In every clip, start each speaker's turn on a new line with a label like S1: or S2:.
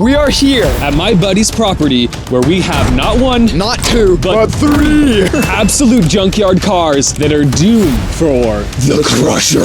S1: We are here
S2: at my buddy's property where we have not one,
S1: not two, but three
S2: absolute junkyard cars that are doomed for the Crusher.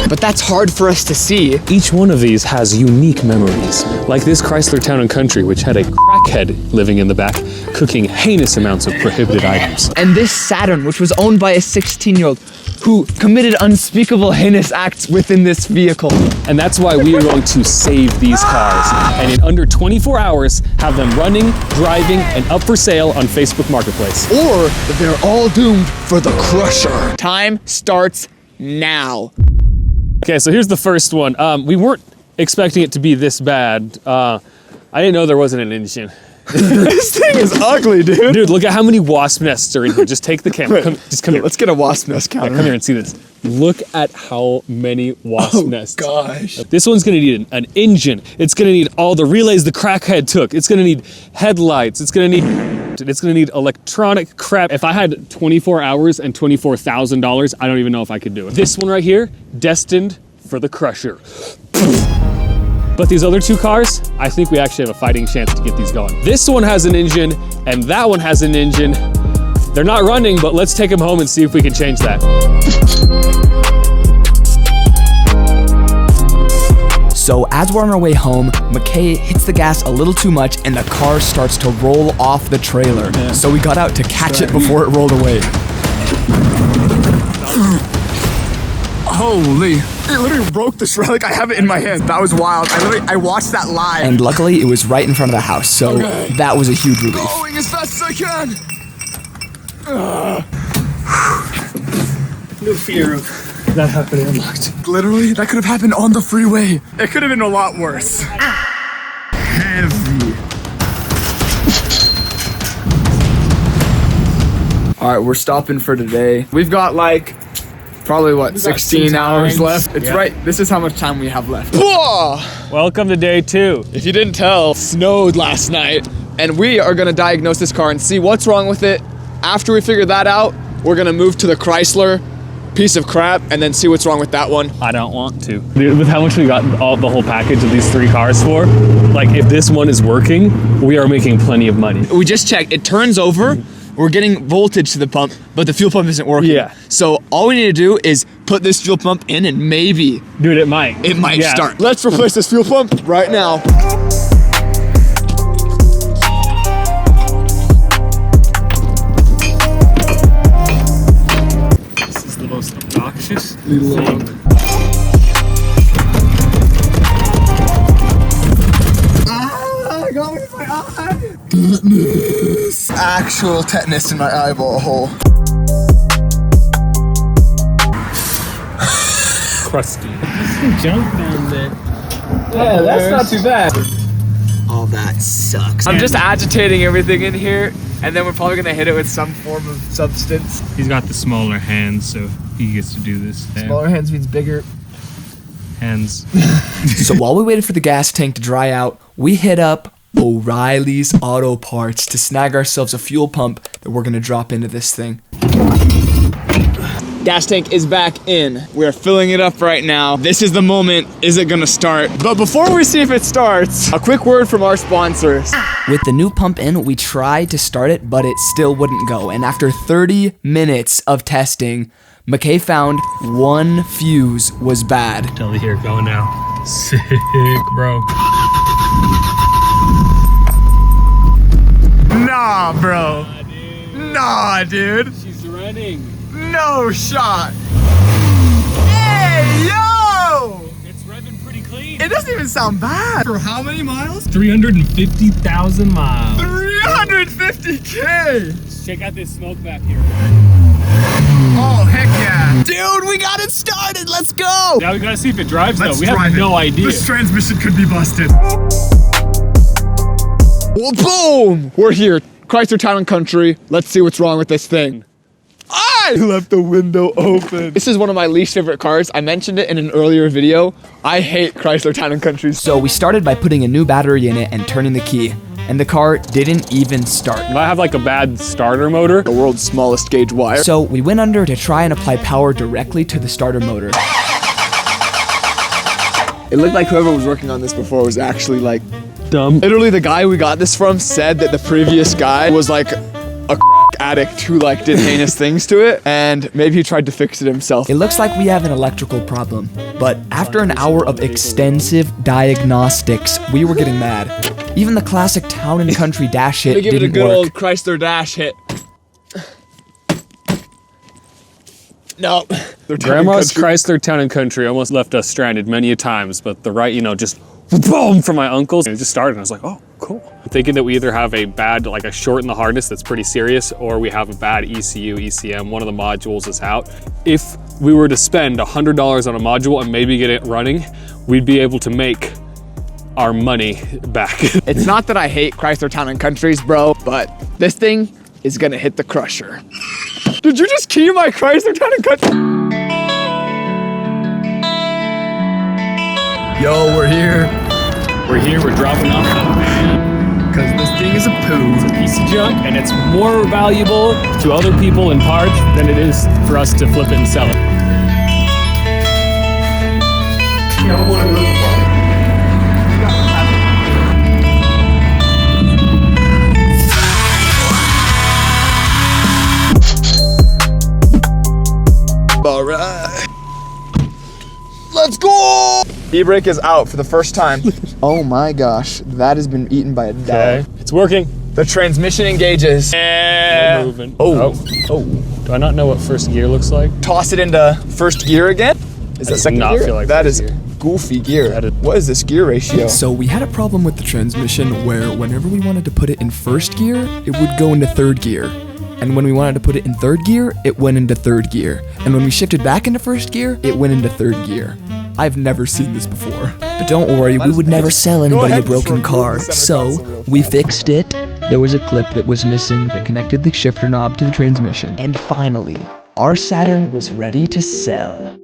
S1: But that's hard for us to see.
S2: Each one of these has unique memories, like this Chrysler Town and Country, which had a crackhead living in the back, cooking heinous amounts of prohibited items.
S1: And this Saturn, which was owned by a 16-year-old who committed unspeakable heinous acts within this vehicle.
S2: And that's why we are going to save these cars, and in under 24 hours, have them running, driving, and up for sale on Facebook Marketplace.
S1: Or they're all doomed for the Crusher. Time starts now.
S2: Okay, so here's the first one. We weren't expecting it to be this bad. I didn't know there wasn't an engine.
S1: This thing is ugly, dude.
S2: Dude, look at how many wasp nests are in here. Just take the camera. Come here.
S1: Let's get a wasp nest counter.
S2: Yeah, come here and see this. Look at how many wasp nests.
S1: Oh, gosh.
S2: This one's gonna need an engine. It's gonna need all the relays the crackhead took. It's gonna need headlights. It's gonna need electronic crap. If I had 24 hours and $24,000, I don't even know if I could do it. This one right here, destined for the Crusher. But these other two cars, I think we actually have a fighting chance to get these going. This one has an engine, and that one has an engine. They're not running, but let's take them home and see if we can change that.
S3: So as we're on our way home, McKay hits the gas a little too much and the car starts to roll off the trailer. Yeah. So we got out to catch it before it rolled away.
S1: Holy, it literally broke the shroud. Like I have it in my hand. That was wild. I watched that live.
S3: And luckily it was right in front of the house, so that was a huge relief.
S1: Going as fast as I can.
S2: No fear of that happening unlocked.
S1: Literally, that could have happened on the freeway. It could have been a lot worse. Heavy. All right, we're stopping for today. We've got like probably what, 16 hours left. It's right. This is how much time we have left.
S2: Welcome to day 2.
S1: If you didn't tell, it snowed last night, and we are gonna diagnose this car and see what's wrong with it. After we figure that out, we're gonna move to the Chrysler piece of crap and then see what's wrong with that one.
S2: I don't want to. Dude, with how much we got the whole package of these 3 cars for, like if this one is working, we are making plenty of money.
S1: We just checked, it turns over, we're getting voltage to the pump, but the fuel pump isn't working.
S2: Yeah.
S1: So all we need to do is put this fuel pump in and maybe
S2: Dude, it might
S1: start. Let's replace this fuel pump right now.
S2: Most obnoxious thing.
S1: I got me in my eye. Tetanus. Actual tetanus in my eyeball hole.
S2: Crusty. Junk down there.
S1: Yeah, that's not too bad.
S3: Oh, that sucks.
S1: I'm just agitating everything in here, and then we're probably gonna hit it with some form of substance.
S2: He's got the smaller hands, so he gets to do this.
S1: Smaller hands means bigger
S2: hands.
S3: So while we waited for the gas tank to dry out, we hit up O'Reilly's Auto Parts to snag ourselves a fuel pump that we're gonna drop into this thing.
S1: Gas tank is back in. We are filling it up right now. This is the moment. Is it gonna start? But before we see if it starts, a quick word from our sponsors.
S3: With the new pump in, we tried to start it, but it still wouldn't go. And after 30 minutes of testing, McKay found one fuse was bad.
S2: Tell me here, go now. Sick, bro.
S1: Nah, bro. Nah, dude.
S2: She's running.
S1: No shot. Hey, yo!
S2: It's revving pretty clean.
S1: It doesn't even sound bad. For how many miles?
S2: 350,000 miles.
S1: 350K!
S2: Check out this smoke back here.
S1: Oh, heck yeah. Dude, we got it started. Let's go.
S2: Now we gotta see if it drives though. We have no idea.
S1: This transmission could be busted. Well, boom! We're here. Chrysler Town and Country. Let's see what's wrong with this thing. I left the window open. This is one of my least favorite cars. I mentioned it in an earlier video. I hate Chrysler Town and Country.
S3: So we started by putting a new battery in it and turning the key. And the car didn't even start.
S2: I have like a bad starter motor.
S1: The world's smallest gauge wire.
S3: So we went under to try and apply power directly to the starter motor.
S1: It looked like whoever was working on this before was actually like
S2: Dumb.
S1: literally the guy we got this from said that the previous guy was like a addict who like did heinous things to it, and maybe he tried to fix it himself.
S3: It looks like we have an electrical problem, but after an hour of extensive diagnostics, we were getting mad. Even the classic town and country dash hit
S1: Give it a
S3: didn't
S1: good
S3: work.
S1: old Chrysler dash hit. No.
S2: Grandma's Chrysler Town and Country almost left us stranded many a times, but the right, just boom from my uncles. And it just started, and I was like, oh, cool. I'm thinking that we either have a bad, like a short in the harness that's pretty serious, or we have a bad ECU, ECM, one of the modules is out. If we were to spend $100 on a module and maybe get it running, we'd be able to make our money back.
S1: It's not that I hate Chrysler Town and Countries, bro, but this thing is gonna hit the crusher. Did you just key my Chrysler Town and Country?
S3: Yo, we're here.
S2: We're dropping off that van.
S3: Because this thing is a poo.
S2: It's a piece of junk, and it's more valuable to other people in parts than it is for us to flip it and sell it.
S1: All right. Let's go! E-brake is out for the first time. Oh my gosh, that has been eaten by a dog.
S2: Okay, it's working.
S1: The transmission engages.
S2: We're moving.
S1: Oh.
S2: Do I not know what first gear looks like?
S1: Toss it into first gear again? Is that
S2: does
S1: second
S2: not
S1: gear?
S2: feel like
S1: that
S2: first
S1: is
S2: gear.
S1: goofy gear.
S2: That is-
S1: What is this gear ratio?
S3: So we had a problem with the transmission where whenever we wanted to put it in first gear, it would go into third gear. And when we wanted to put it in third gear, it went into third gear. And when we shifted back into first gear, it went into third gear. I've never seen this before. But don't worry, we would never sell anybody a broken car. So we fixed it.
S4: There was a clip that was missing that connected the shifter knob to the transmission. And finally, our Saturn was ready to sell.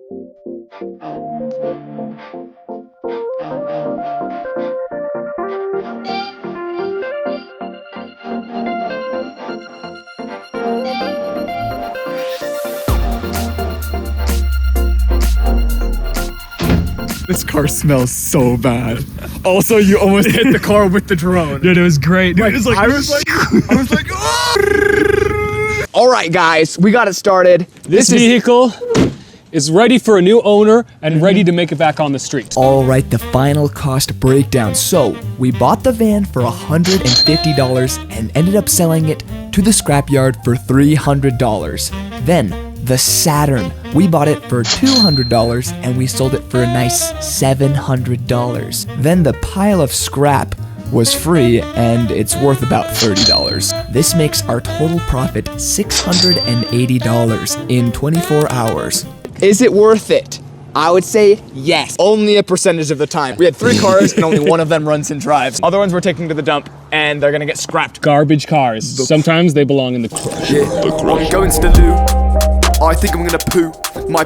S1: This car smells so bad. Also, you almost hit the car with the drone.
S2: Dude, it was great. Dude,
S1: I was like, oh! All right, guys, we got it started.
S2: This vehicle is ready for a new owner and ready to make it back on the street.
S3: All right, the final cost breakdown. So we bought the van for $150 and ended up selling it to the scrapyard for $300. Then the Saturn, we bought it for $200 and we sold it for a nice $700. Then the pile of scrap was free and it's worth about $30. This makes our total profit $680 in 24 hours.
S1: Is it worth it? I would say yes. Only a percentage of the time. We had 3 cars and only one of them runs and drives. Other ones we're taking to the dump and they're gonna get scrapped.
S2: Garbage cars. Sometimes they belong in the crush.
S3: Yeah, I'm going to the loo. I think I'm gonna poo. My